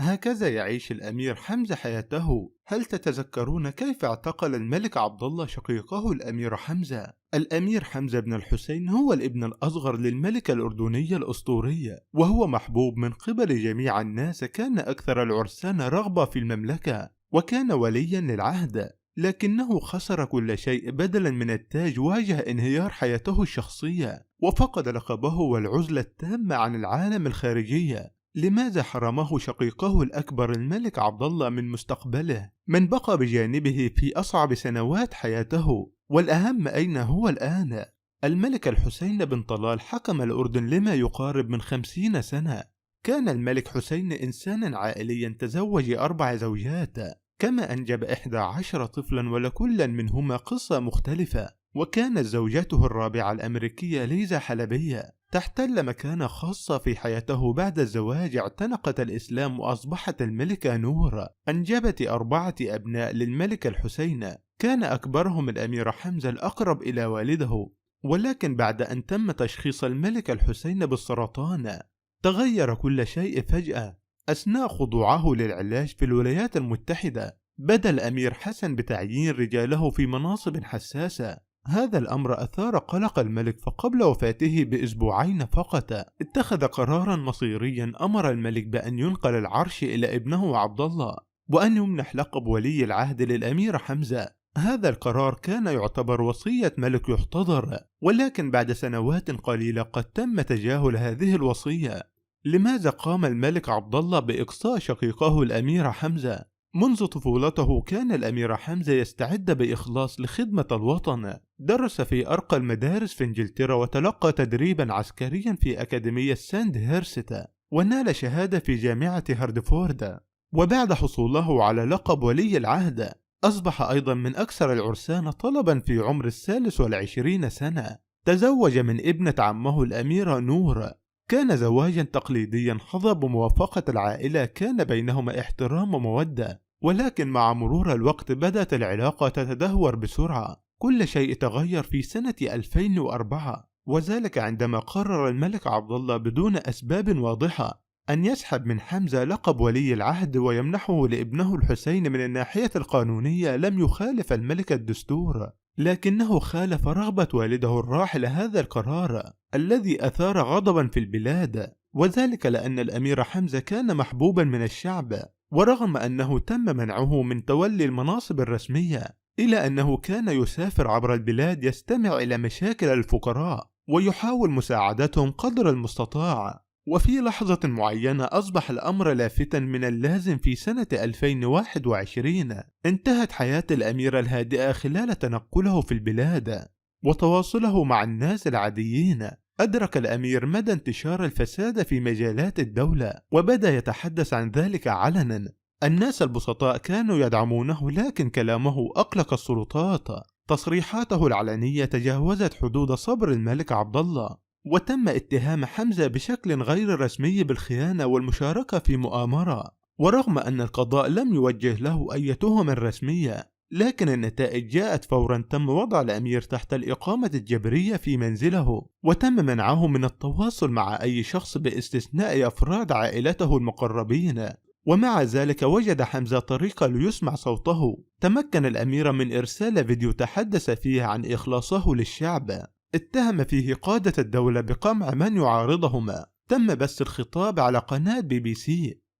هكذا يعيش الأمير حمزة حياته. هل تتذكرون كيف اعتقل الملك عبد الله شقيقه الأمير حمزة؟ الأمير حمزة بن الحسين هو الابن الأصغر للملكة الأردنية الأسطورية، وهو محبوب من قبل جميع الناس. كان أكثر العرسان رغبة في المملكة، وكان وليا للعهد، لكنه خسر كل شيء. بدلا من التاج واجه انهيار حياته الشخصية، وفقد لقبه والعزلة التامة عن العالم الخارجي. لماذا حرمه شقيقه الأكبر الملك عبد الله من مستقبله، من بقى بجانبه في أصعب سنوات حياته؟ والأهم، أين هو الآن؟ الملك الحسين بن طلال حكم الأردن لما يقارب من 50 سنة. كان الملك حسين إنسانا عائليا، تزوج 4 زوجات، كما أنجب 11 طفلا، ولكل منهما قصة مختلفة. وكانت زوجته الرابعة الأمريكية ليزا حلبية تحتل مكانة خاصة في حياته. بعد الزواج اعتنقت الإسلام وأصبحت الملكة نور. أنجبت 4 أبناء للملك الحسين، كان أكبرهم الأمير حمزة الأقرب إلى والده. ولكن بعد أن تم تشخيص الملك الحسين بالسرطان، تغير كل شيء فجأة. أثناء خضوعه للعلاج في الولايات المتحدة، بدأ الأمير حسن بتعيين رجاله في مناصب حساسة. هذا الأمر أثار قلق الملك، فقبل وفاته بأسبوعين فقط اتخذ قرارا مصيريا. أمر الملك بأن ينقل العرش إلى ابنه عبد الله، وأن يمنح لقب ولي العهد للأمير حمزة. هذا القرار كان يعتبر وصية ملك يحتضر، ولكن بعد سنوات قليلة قد تم تجاهل هذه الوصية. لماذا قام الملك عبد الله بإقصاء شقيقه الأمير حمزة؟ منذ طفولته كان الأمير حمزة يستعد بإخلاص لخدمة الوطن. درس في أرقى المدارس في إنجلترا، وتلقى تدريبا عسكريا في أكاديمية ساند هيرست، ونال شهادة في جامعة هاردفورد. وبعد حصوله على لقب ولي العهد، أصبح أيضا من أكثر العرسان طلبا في عمر 23 سنة. تزوج من ابنة عمه الأميرة نور. كان زواجا تقليديا حظى بموافقة العائلة، كان بينهما احترام ومودة. ولكن مع مرور الوقت بدأت العلاقة تتدهور بسرعة. كل شيء تغير في سنة 2004، وذلك عندما قرر الملك عبد الله بدون أسباب واضحة أن يسحب من حمزة لقب ولي العهد ويمنحه لابنه الحسين. من الناحية القانونية لم يخالف الملك الدستور، لكنه خالف رغبة والده الراحل. هذا القرار الذي أثار غضبا في البلاد، وذلك لأن الأمير حمزة كان محبوبا من الشعب، ورغم أنه تم منعه من تولي المناصب الرسمية، إلا أنه كان يسافر عبر البلاد يستمع إلى مشاكل الفقراء ويحاول مساعدتهم قدر المستطاع. وفي لحظة معينة أصبح الأمر لافتا من اللازم. في سنة 2021 انتهت حياة الأمير الهادئة خلال تنقله في البلاد وتواصله مع الناس العاديين. أدرك الأمير مدى انتشار الفساد في مجالات الدولة، وبدأ يتحدث عن ذلك علنا. الناس البسطاء كانوا يدعمونه، لكن كلامه أقلق السلطات. تصريحاته العلنية تجاوزت حدود صبر الملك عبد الله، وتم اتهام حمزة بشكل غير رسمي بالخيانة والمشاركة في مؤامرة. ورغم أن القضاء لم يوجه له أي تهم رسمية، لكن النتائج جاءت فورا. تم وضع الأمير تحت الإقامة الجبرية في منزله، وتم منعه من التواصل مع أي شخص باستثناء أفراد عائلته المقربين. ومع ذلك وجد حمزة طريقة ليسمع صوته. تمكن الأمير من إرسال فيديو تحدث فيه عن إخلاصه للشعب، اتهم فيه قادة الدولة بقمع من يعارضهما. تم بث الخطاب على قناة BBC،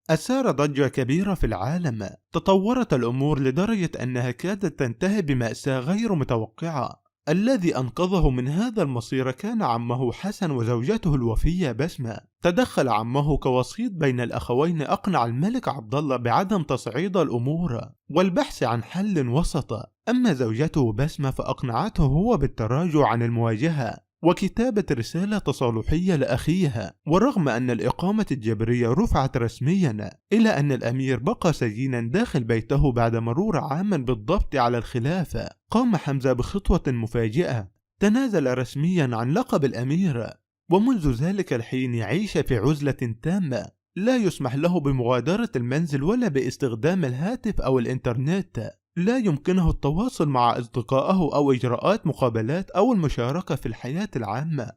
أثار ضجة كبيرة في العالم. تطورت الأمور لدرجة أنها كادت تنتهي بمأساة غير متوقعة. الذي أنقذه من هذا المصير كان عمه حسن وزوجته الوفية بسمة. تدخل عمه كوسيط بين الأخوين، أقنع الملك عبد الله بعدم تصعيد الأمور والبحث عن حل وسط. أما زوجته بسمة فأقنعته هو بالتراجع عن المواجهة وكتابة رسالة تصالحية لأخيها. ورغم أن الإقامة الجبرية رفعت رسميا، إلا أن الأمير بقى سجينا داخل بيته. بعد مرور عام بالضبط على الخلافة، قام حمزة بخطوة مفاجئة، تنازل رسميا عن لقب الأمير، ومنذ ذلك الحين يعيش في عزلة تامة. لا يسمح له بمغادرة المنزل ولا باستخدام الهاتف أو الإنترنت. لا يمكنه التواصل مع أصدقائه أو إجراءات مقابلات أو المشاركة في الحياة العامة.